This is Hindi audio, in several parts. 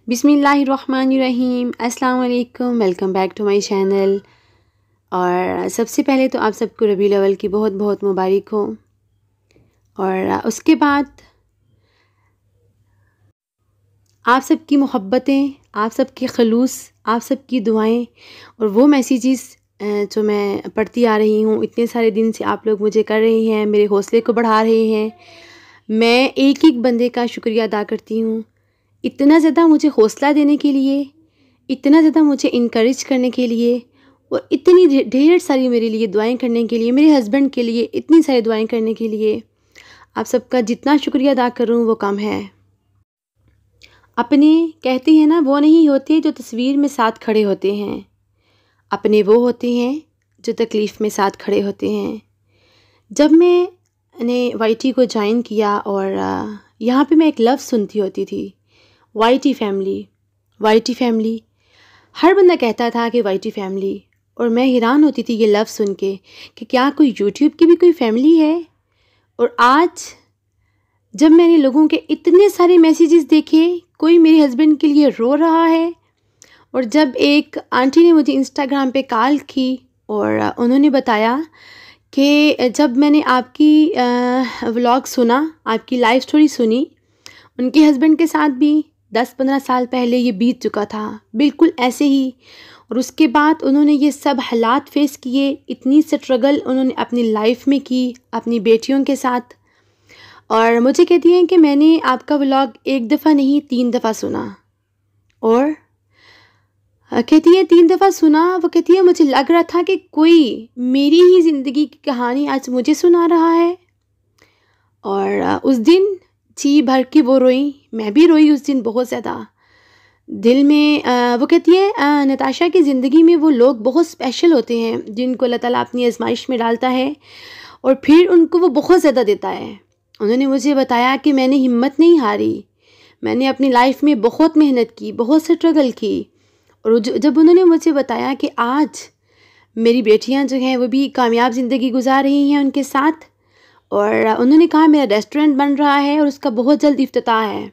बिस्मिल्लाहिर्रहमानिर्रहीम। अस्सलाम वालेकुम। Welcome back to my channel. और सबसे पहले तो आप सबको रबीउल अव्वल की बहुत बहुत मुबारक हो। और उसके बाद आप सबकी मोहब्बतें, आप सबके खलूस, आप सबकी दुआएं और वो मैसेजेस जो मैं पढ़ती आ रही हूँ, इतने सारे दिन से आप लोग मुझे कर रहे हैं, मेरे हौसले को बढ़ा रहे हैं। मैं एक एक बंदे का शुक्रिया अदा करती हूँ, इतना ज़्यादा मुझे हौसला देने के लिए, इतना ज़्यादा मुझे इनकरेज करने के लिए और इतनी ढेर सारी मेरे लिए दुआएं करने के लिए, मेरे हस्बैंड के लिए इतनी सारी दुआएं करने के लिए आप सबका जितना शुक्रिया अदा करूँ वो कम है। अपने कहते हैं ना, वो नहीं होते जो तस्वीर में साथ खड़े होते हैं, अपने वो होते हैं जो तकलीफ़ में साथ खड़े होते हैं। जब मैंने वाईटी को ज्वाइन किया और यहाँ पे मैं एक लफ्ज़ सुनती होती थी, वाईटी फैमिली, वाईटी फैमिली। हर बंदा कहता था कि वाईटी फैमिली, और मैं हैरान होती थी ये लफ्ज़ सुन के कि क्या कोई यूट्यूब की भी कोई फैमिली है। और आज जब मैंने लोगों के इतने सारे मैसेजेस देखे, कोई मेरे हस्बैंड के लिए रो रहा है, और जब एक आंटी ने मुझे इंस्टाग्राम पे कॉल की और उन्होंने बताया कि जब मैंने आपकी व्लॉग सुना, आपकी लाइव स्टोरी सुनी, उनके हस्बैंड के साथ भी 10-15 साल पहले ये बीत चुका था, बिल्कुल ऐसे ही। और उसके बाद उन्होंने ये सब हालात फेस किए, इतनी स्ट्रगल उन्होंने अपनी लाइफ में की अपनी बेटियों के साथ। और मुझे कहती हैं कि मैंने आपका व्लॉग एक दफ़ा नहीं 3 दफ़ा सुना। और कहती है 3 दफ़ा सुना। वो कहती है मुझे लग रहा था कि कोई मेरी ही ज़िंदगी की कहानी आज मुझे सुना रहा है। और उस दिन जी भर के वो रोई, मैं भी रोई उस दिन बहुत ज़्यादा दिल में। वो कहती है नताशा की ज़िंदगी में वो लोग बहुत स्पेशल होते हैं जिनको अल्लाह ताला अपनी आजमाइश में डालता है और फिर उनको वो बहुत ज़्यादा देता है। उन्होंने मुझे बताया कि मैंने हिम्मत नहीं हारी, मैंने अपनी लाइफ में बहुत मेहनत की, बहुत स्ट्रगल की। और जब उन्होंने मुझे बताया कि आज मेरी बेटियां जो हैं वो भी कामयाब ज़िंदगी गुजार रही हैं उनके साथ, और उन्होंने कहा मेरा रेस्टोरेंट बन रहा है और उसका बहुत जल्द इफ्तिताह है,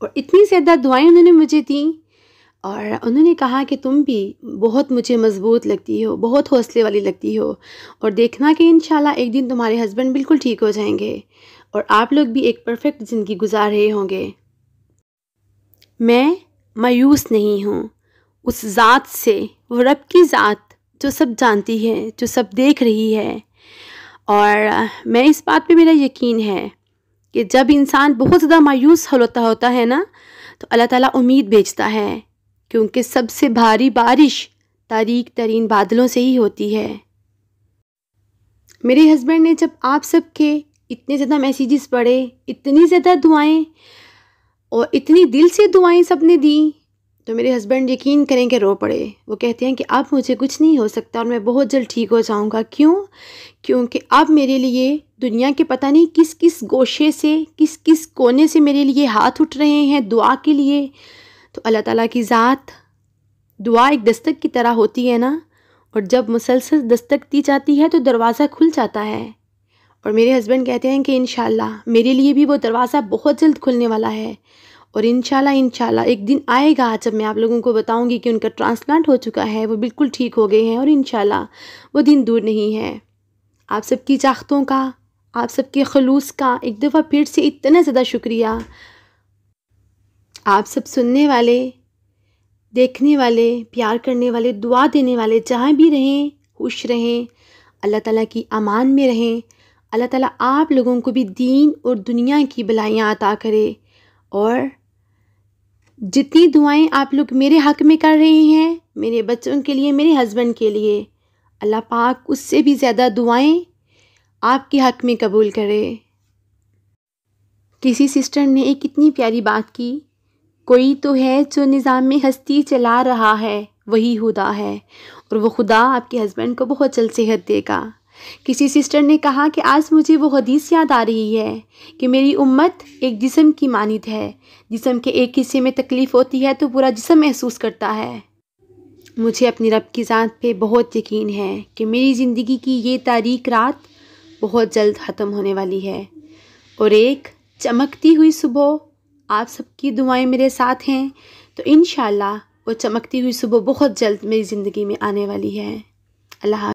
और इतनी ज़्यादा दुआएं उन्होंने मुझे दी। और उन्होंने कहा कि तुम भी बहुत मुझे मज़बूत लगती हो, बहुत हौसले वाली लगती हो, और देखना कि इंशाल्लाह एक दिन तुम्हारे हस्बैंड बिल्कुल ठीक हो जाएंगे और आप लोग भी एक परफेक्ट ज़िंदगी गुजार रहे होंगे। मैं मायूस नहीं हूँ उस ज़ात से, वो रब की ज़ात जो सब जानती है, जो सब देख रही है। और मैं इस बात पे मेरा यकीन है कि जब इंसान बहुत ज़्यादा मायूस होता है ना, तो अल्लाह ताला उम्मीद भेजता है, क्योंकि सबसे भारी बारिश तारीक तरीन बादलों से ही होती है। मेरे हस्बैंड ने जब आप सबके इतने ज़्यादा मैसेजेस पढ़े, इतनी ज़्यादा दुआएं और इतनी दिल से दुआएं सबने दी, तो मेरे हस्बैंड यकीन करें कि रो पड़े। वो कहते हैं कि अब मुझे कुछ नहीं हो सकता और मैं बहुत जल्द ठीक हो जाऊंगा। क्यों? क्योंकि अब मेरे लिए दुनिया के पता नहीं किस किस गोशे से, किस किस कोने से मेरे लिए हाथ उठ रहे हैं दुआ के लिए। तो अल्लाह ताला की ज़ात, दुआ एक दस्तक की तरह होती है ना, और जब मुसलसल दस्तक दी जाती है तो दरवाज़ा खुल जाता है। और मेरे हस्बैंड कहते हैं कि इंशाल्लाह मेरे लिए भी वो दरवाज़ा बहुत जल्द खुलने वाला है, और इंशाल्लाह एक दिन आएगा जब मैं आप लोगों को बताऊंगी कि उनका ट्रांसप्लांट हो चुका है, वो बिल्कुल ठीक हो गए हैं, और इंशाल्लाह वो दिन दूर नहीं है। आप सबकी चाहतों का, आप सबके खलूस का एक दफ़ा फिर से इतना ज़्यादा शुक्रिया। आप सब सुनने वाले, देखने वाले, प्यार करने वाले, दुआ देने वाले जहाँ भी रहें खुश रहें, अल्लाह ताला की अमान में रहें। अल्लाह ताला आप लोगों को भी दीन और दुनिया की भलाइयाँ अता करे। और जितनी दुआएं आप लोग मेरे हक़ में कर रहे हैं, मेरे बच्चों के लिए, मेरे हस्बैंड के लिए, अल्लाह पाक उससे भी ज़्यादा दुआएं आपके हक़ में कबूल करे। किसी सिस्टर ने एक इतनी प्यारी बात की, कोई तो है जो निज़ाम में हस्ती चला रहा है, वही खुदा है, और वो खुदा आपके हस्बैंड को बहुत जल्द सेहत देगा। किसी सिस्टर ने कहा कि आज मुझे वो हदीस याद आ रही है कि मेरी उम्मत एक जिस्म की मानित है, जिस्म के एक हिस्से में तकलीफ़ होती है तो पूरा जिस्म महसूस करता है। मुझे अपनी रब की ज़ात पे बहुत यकीन है कि मेरी ज़िंदगी की ये तारीक रात बहुत जल्द ख़त्म होने वाली है, और एक चमकती हुई सुबह आप सबकी दुआएं मेरे साथ हैं, तो इंशाल्लाह वो चमकती हुई सुबह बहुत जल्द मेरी ज़िंदगी में आने वाली है। अल्लाह।